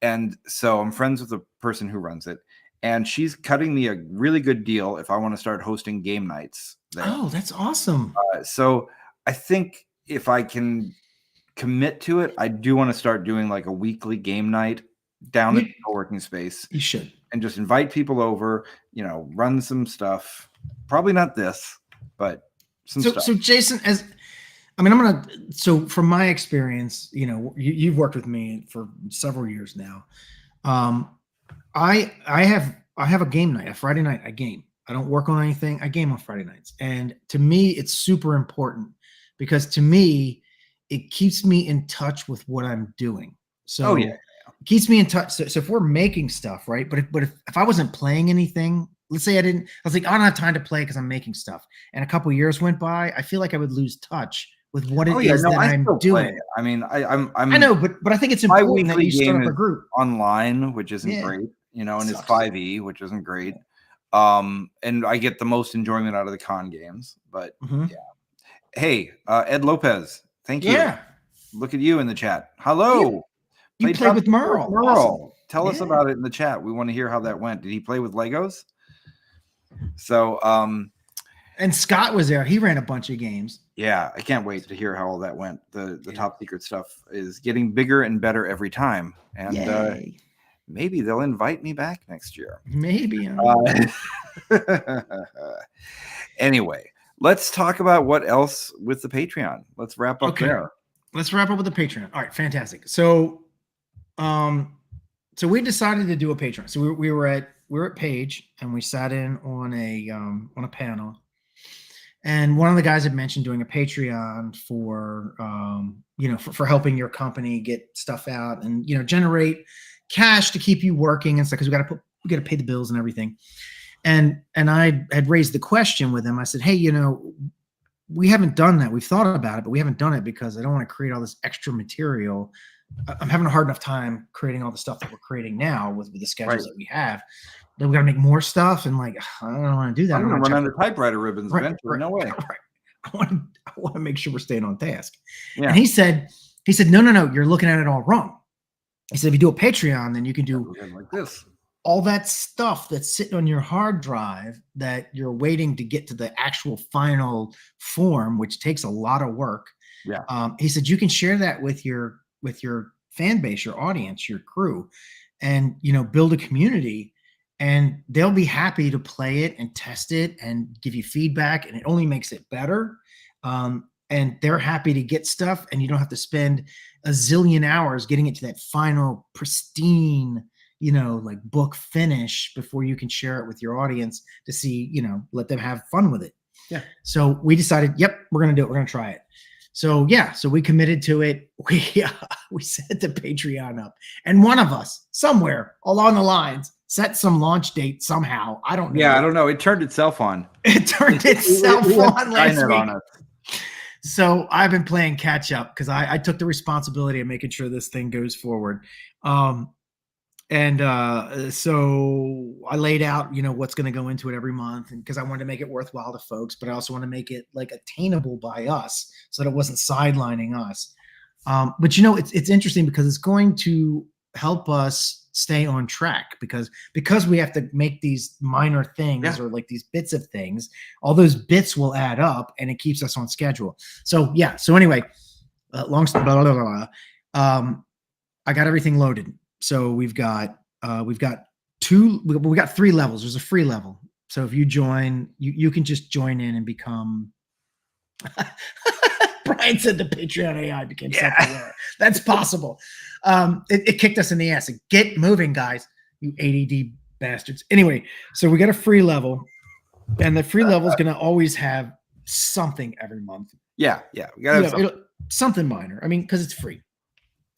And so I'm friends with the person who runs it, and she's cutting me a really good deal if I want to start hosting game nights there. Oh, that's awesome. So I think if I can commit to it, I do want to start doing like a weekly game night down at the co-working space. You should. And just invite people over, run some stuff. Probably not this, but some stuff. So Jason, so from my experience, you've worked with me for several years now. I have a game night, a Friday night, I game. I don't work on anything. I game on Friday nights. And to me, it's super important because to me, it keeps me in touch with what I'm doing. So it keeps me in touch. So if we're making stuff, right? But if I wasn't playing anything, let's say I was like, I don't have time to play because I'm making stuff. And a couple of years went by, I feel like I would lose touch with what it is that I'm doing. I mean, I know, but I think it's important that you start up a group online, which isn't great, and it's 5e, which isn't great. And I get the most enjoyment out of the con games, but Hey, Ed Lopez, thank you. Yeah. Look at you in the chat. Hello. You played with Merle. Awesome. Tell us about it in the chat. We want to hear how that went. Did he play with Legos? So, and Scott was there. He ran a bunch of games. Yeah, I can't wait to hear how all that went. The top secret stuff is getting bigger and better every time. And maybe they'll invite me back next year. Maybe. Anyway, let's talk about what else with the Patreon. Let's wrap up there. Let's wrap up with the Patreon. All right, fantastic. So, we decided to do a Patreon. So we were at Page and we sat in on a panel, and one of the guys had mentioned doing a Patreon for for helping your company get stuff out and generate cash to keep you working and stuff, because we got to pay the bills and everything. And I had raised the question with him. I said, hey, we haven't done that. We've thought about it, but we haven't done it because I don't want to create all this extra material. I'm having a hard enough time creating all the stuff that we're creating now with the schedules that we have. Then we got to make more stuff, and I don't want to do that. I'm going to run under typewriter ribbons eventually. No way. I want to make sure we're staying on task. Yeah. And he said, no, you're looking at it all wrong. He said, if you do a Patreon, then you can do like this. All that stuff that's sitting on your hard drive that you're waiting to get to the actual final form, which takes a lot of work. Yeah. He said, you can share that with your fan base, your audience, your crew, and, build a community, and they'll be happy to play it and test it and give you feedback. And it only makes it better. And they're happy to get stuff, and you don't have to spend a zillion hours getting it to that final pristine, book finish before you can share it with your audience to see, let them have fun with it. Yeah. So we decided, we're going to do it. We're going to try it. So so we committed to it. We set the Patreon up, and one of us somewhere along the lines set some launch date somehow. I don't know. Yeah, I don't know. It turned itself on. It turned itself on last week. So I've been playing catch up because I took the responsibility of making sure this thing goes forward. So I laid out, what's going to go into it every month, and because I wanted to make it worthwhile to folks, but I also want to make it attainable by us so that it wasn't sidelining us. But it's interesting because it's going to help us stay on track because we have to make these minor things or these bits of things. All those bits will add up, and it keeps us on schedule. So anyway, long story. I got everything loaded. So we've got 3 levels. There's a free level. So if you join, you can just join in and become. Brian said the Patreon AI became self-aware. That's possible. It kicked us in the ass. Get moving, guys, you ADD bastards. Anyway, so we got a free level, and the free level is going to always have something every month. Yeah. We got something minor. I mean, because it's free.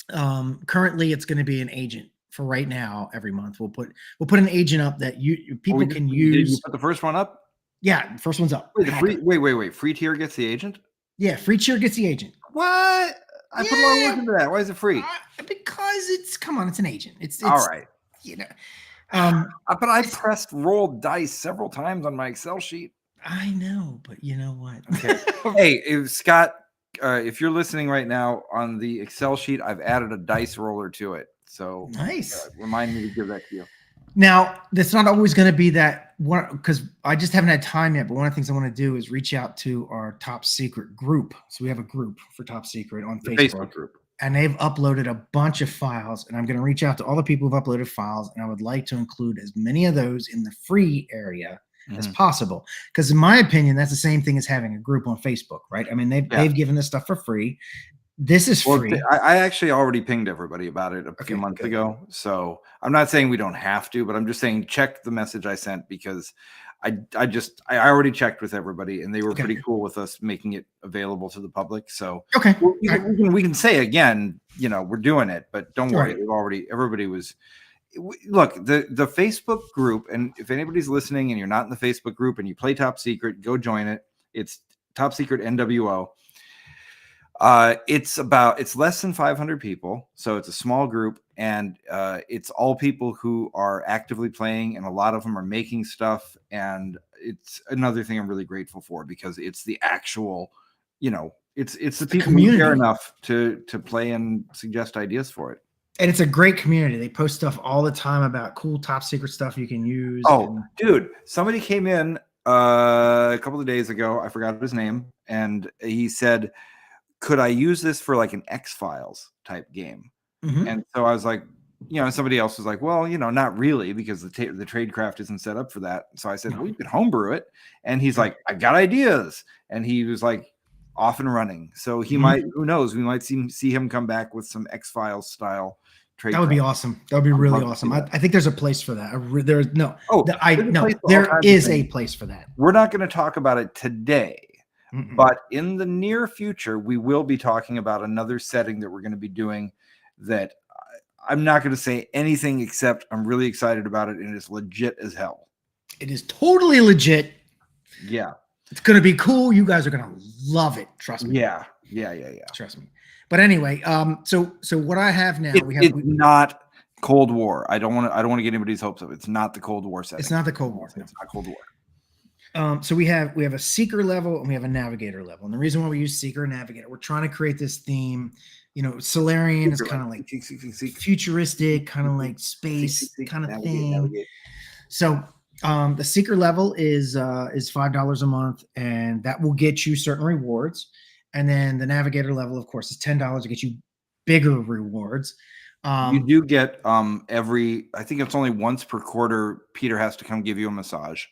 Currently, it's going to be an agent for right now. Every month, we'll put an agent up that people can use. Did you put the first one up? Yeah, first one's up. Wait, free tier gets the agent? Yeah, free tier gets the agent. What? I put a lot of work into that. Why is it free? Because come on, it's an agent. It's all right. You know, but I pressed roll dice several times on my Excel sheet. I know, but you know what? Okay. Hey, Scott, if you're listening right now on the Excel sheet, I've added a dice roller to it. So nice. Remind me to give that to you. Now, that's not always going to be that one because I just haven't had time yet. But one of the things I want to do is reach out to our top secret group. So we have a group for top secret on Facebook group. And they've uploaded a bunch of files, and I'm going to reach out to all the people who've uploaded files, and I would like to include as many of those in the free area as possible. Because in my opinion, that's the same thing as having a group on Facebook, right? I mean, they've given this stuff for free. This is free. I actually already pinged everybody about it a few months ago. So I'm not saying we don't have to, but I'm just saying check the message I sent because I already checked with everybody and they were pretty cool with us making it available to the public. So we can say again, we're doing it, but don't worry. Everybody was, look, the Facebook group. And if anybody's listening and you're not in the Facebook group and you play Top Secret, go join it. It's Top Secret NWO. It's less than 500 people. So it's a small group and it's all people who are actively playing and a lot of them are making stuff. And it's another thing I'm really grateful for because it's the actual, it's the people who care enough to play and suggest ideas for it. And it's a great community. They post stuff all the time about cool top secret stuff you can use. Dude, somebody came in a couple of days ago. I forgot his name. And he said, could I use this for like an X-Files type game? And so I was like, somebody else was like, well, not really because the tradecraft isn't set up for that. So I said, well, you could homebrew it. And he's like, I got ideas. And he was like off and running. So he might, who knows, we might see him come back with some X-Files style tradecraft. That would be awesome. That would be really awesome. I think there's a place for that. There is a place for that. We're not going to talk about it today. But in the near future, we will be talking about another setting that we're going to be doing that I'm not going to say anything except I'm really excited about it and it's legit as hell. It is totally legit. Yeah. It's going to be cool. You guys are going to love it. Trust me. Yeah. Trust me. But anyway, so what I have now, it's not Cold War. I don't want to get anybody's hopes up. It's not the Cold War setting. It's not the Cold War. It's not Cold War. So we have a seeker level and we have a navigator level. And the reason why we use seeker and navigator, we're trying to create this theme. Solarian is kind of like futuristic, kind of like space kind of thing. Navigate. So the seeker level is $5 a month, and that will get you certain rewards. And then the navigator level, of course, is $10 to get you bigger rewards. You do get I think it's only once per quarter. Peter has to come give you a massage.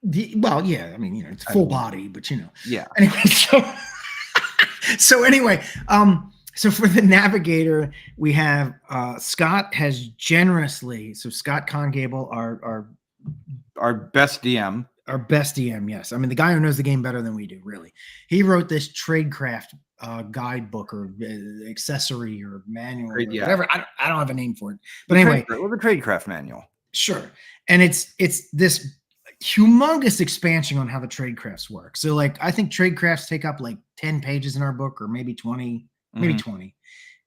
It's full body, but yeah. Anyway, so for the navigator, we have Scott has generously. So Scott Congable, our best DM, yes. I mean, the guy who knows the game better than we do, really. He wrote this tradecraft guidebook or accessory or manual, or whatever. I don't have a name for it, but anyway, the tradecraft manual. Sure, and it's this humongous expansion on how the tradecrafts work. So I think tradecrafts take up like 10 pages in our book, or maybe 20, maybe 20.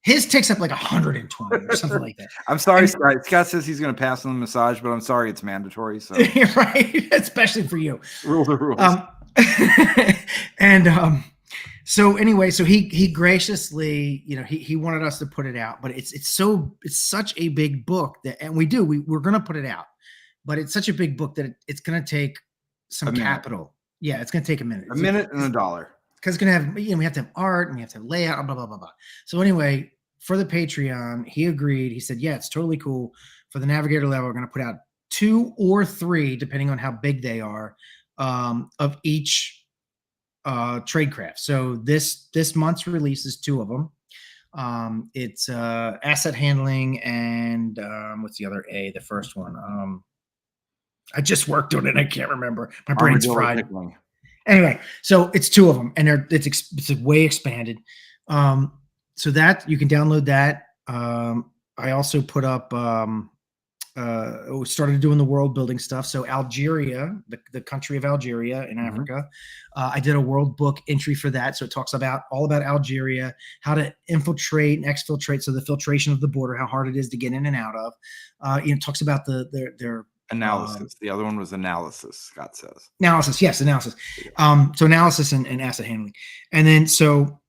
His takes up like 120 or something like that. I'm sorry, Scott says he's going to pass on the massage, but I'm sorry, it's mandatory. So right, especially for you. Rules are rules. So anyway, so he graciously, he wanted us to put it out, but it's such a big book we're going to put it out. But it's such a big book that it's going to take some capital. Yeah, it's going to take a minute. A minute and $1. Because it's going to have, we have to have art and we have to have layout, blah, blah, blah, blah. So anyway, for the Patreon, he agreed. He said, yeah, it's totally cool. For the navigator level, we're going to put out 2 or 3, depending on how big they are, of each tradecraft. So this month's release is 2 of them. It's asset handling and what's the other A, the first one? I just worked on it. I can't remember. My brain's fried. Anyway, so it's 2 of them, and it's way expanded. So that you can download that. I also put up started doing the world building stuff. So Algeria, the country of Algeria in Africa, I did a world book entry for that. So it talks about all about Algeria, how to infiltrate and exfiltrate. So the filtration of the border, how hard it is to get in and out of. It talks about their Analysis. The other one was analysis, Scott says. analysis. Yes, analysis. So analysis and asset handling. And then so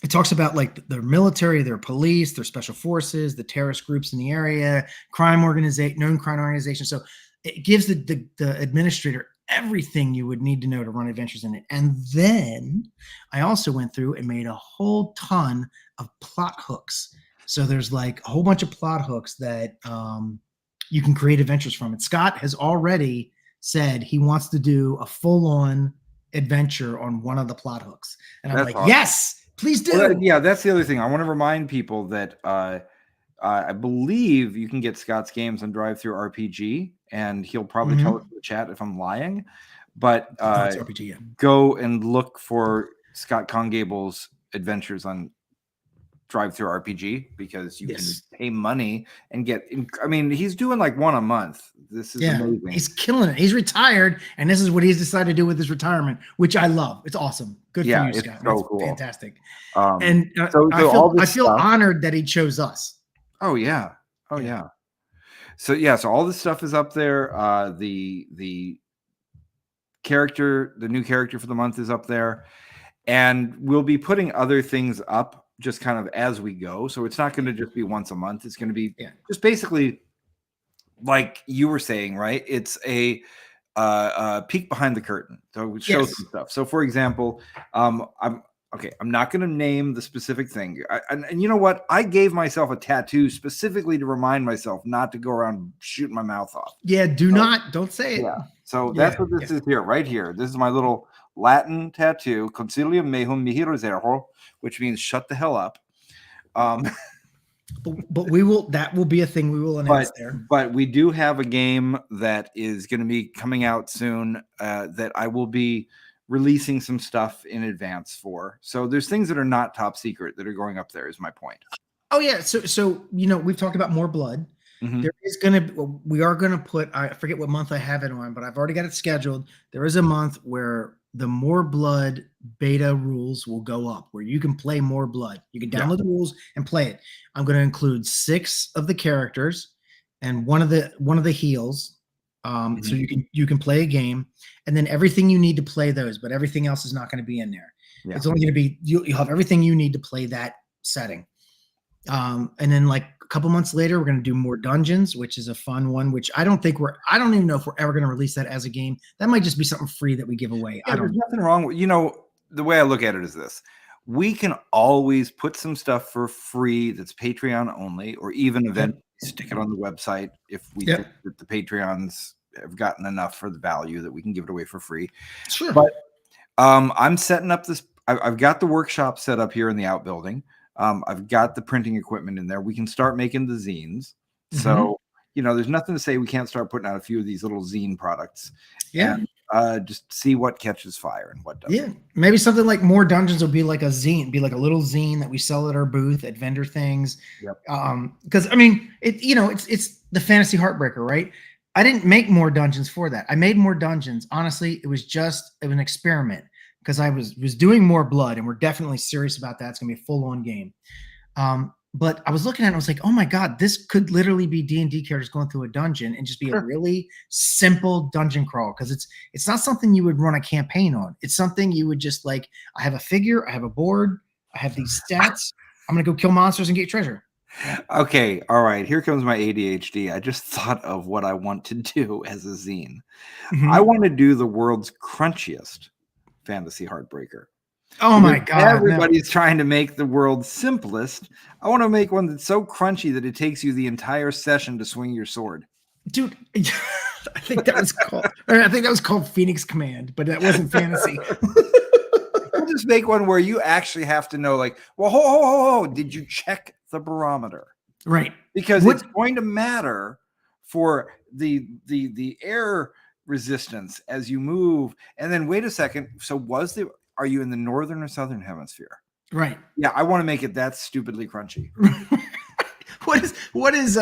it talks about like their military, their police, their special forces, the terrorist groups in the area, known crime organization. So it gives the administrator everything you would need to know to run adventures in it. And then I also went through and made a whole ton of plot hooks. So there's like a whole bunch of plot hooks that you can create adventures from. And Scott has already said he wants to do a full-on adventure on one of the plot hooks. And I'm like, awesome. Yes, please do. Well, yeah, that's the other thing. I want to remind people that I believe you can get Scott's games on DriveThruRPG, and he'll probably tell us in the chat if I'm lying. But RPG, yeah. Go and look for Scott Congable's adventures on DriveThruRPG, because you can pay money and get. I mean, he's doing like one a month. This is amazing. He's killing it. He's retired, and this is what he's decided to do with his retirement, which I love. It's awesome. Good for you, Scott. So That's cool. Fantastic. And I feel honored that he chose us. Oh yeah. Oh yeah. So so all this stuff is up there. The new character for the month is up there, and we'll be putting other things up just kind of as we go. So it's not going to just be once a month. It's going to be just basically like you were saying, right? It's a peek behind the curtain. So it shows some stuff. So for example, I'm not going to name the specific thing. And you know what? I gave myself a tattoo specifically to remind myself not to go around shooting my mouth off. Yeah. Don't say it. Yeah. So that's what this is here, right here. This is my little Latin tattoo, Concilium mehum mihi reservo, which means shut the hell up. But that will be a thing we will announce there. But we do have a game that is going to be coming out soon that I will be releasing some stuff in advance for. So there's things that are not top secret that are going up there, is my point. Oh yeah. So we've talked about More Blood. There is we are gonna put, I forget what month I have it on, but I've already got it scheduled. There is a month where the More Blood beta rules will go up, where you can play More Blood. You can download the rules and play it. I'm going to include 6 of the characters and one of the heals. So you can play a game, and then everything you need to play those, but everything else is not going to be in there. Yeah. It's only going to be, you'll have everything you need to play that setting. And then like a couple months later, we're going to do More Dungeons, which is a fun one, which I don't even know if we're ever going to release that as a game. That might just be something free that we give away. There's nothing wrong with, the way I look at it is this: we can always put some stuff for free that's Patreon only, or even eventually stick it on the website if we think that the Patreons have gotten enough for the value that we can give it away for free. Sure. But I'm setting up this. I've got the workshop set up here in the outbuilding. I've got the printing equipment in there. We can start making the zines. So, there's nothing to say we can't start putting out a few of these little zine products. Yeah. And, just see what catches fire and what doesn't. Yeah. Maybe something like More Dungeons will be like a zine, be like a little zine that we sell at our booth at vendor things. Yep. Because I mean, it's the fantasy heartbreaker, right? I didn't make More Dungeons for that. I made More Dungeons. Honestly, it was an experiment, because I was doing More Blood, and we're definitely serious about that. It's gonna be a full-on game. But I was looking at it, and I was like, oh my God, this could literally be D&D characters going through a dungeon and just be a really simple dungeon crawl, because it's not something you would run a campaign on. It's something you would just like, I have a figure, I have a board, I have these stats, I'm gonna go kill monsters and get treasure. Okay, all right, here comes my ADHD. I just thought of what I want to do as a zine. I want to do the world's crunchiest fantasy heartbreaker. Oh my God. Everybody's trying to make the world's simplest. I want to make one that's so crunchy that it takes you the entire session to swing your sword. Dude, I think that was called Phoenix Command, but that wasn't fantasy. I'll just make one where you actually have to know, like, well, ho, did you check the barometer? Right. Because it's going to matter for the air resistance as you move. And then wait a second. So are you in the northern or southern hemisphere? Right. Yeah, I want to make it that stupidly crunchy. What is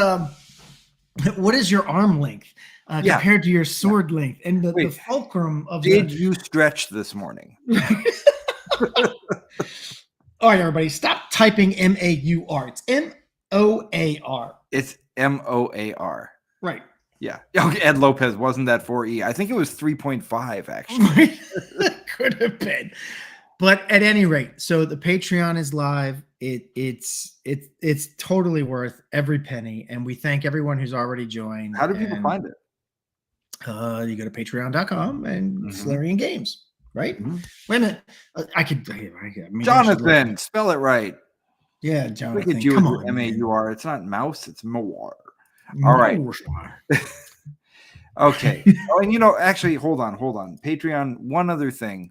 What is your arm length Yeah. compared to your sword length? And the Wait, fulcrum of did you stretch this morning? All right, everybody, stop typing M-A-U-R. It's M-O-A-R. It's MOAR. Right. Yeah. Okay, Ed Lopez, wasn't that 4E? I think it was 3.5, actually. Could have been. But at any rate, so the Patreon is live. It's totally worth every penny. And we thank everyone who's already joined. How do people find it? You go to patreon.com and Solarian Games, right? Wait a minute. I mean, Jonathan, spell it right. Yeah, Jonathan. Look at you Come with on, M-A-U-R. It's not mouse, it's Moar. All right. Okay. Oh, and actually, hold on. Patreon, one other thing.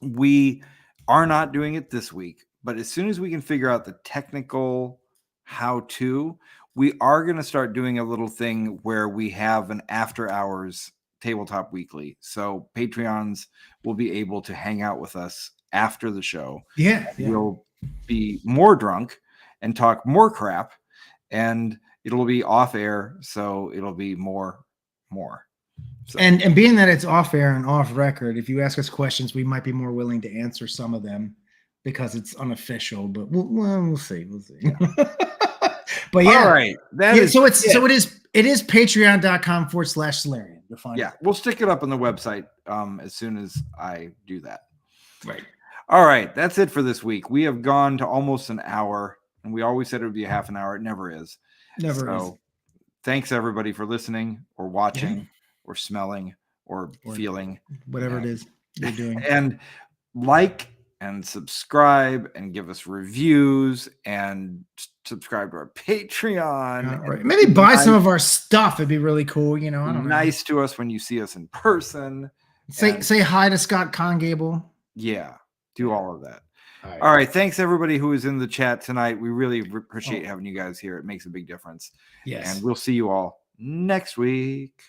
We are not doing it this week, but as soon as we can figure out the technical how-to, we are going to start doing a little thing where we have an after hours tabletop weekly. So Patreons will be able to hang out with us after the show. Yeah. We'll be more drunk and talk more crap, and it'll be off air, so it'll be more. So. And being that it's off air and off record, if you ask us questions, we might be more willing to answer some of them because it's unofficial. But we'll see. Yeah. But yeah, all right. So it is patreon.com/Solarian. You'll find it. We'll stick it up on the website as soon as I do that. Right. All right, that's it for this week. We have gone to almost an hour, and we always said it would be a half an hour. It never is. Never is. Thanks everybody for listening or watching or smelling or feeling. Whatever it is you're doing. And like and subscribe and give us reviews and subscribe to our Patreon. Right. Maybe buy some of our stuff. It'd be really cool. I don't know. Nice to us when you see us in person. Say hi to Scott Congable. Yeah. Do all of that. All right. Thanks everybody who is in the chat tonight. We really appreciate having you guys here. It makes a big difference. Yes. And we'll see you all next week.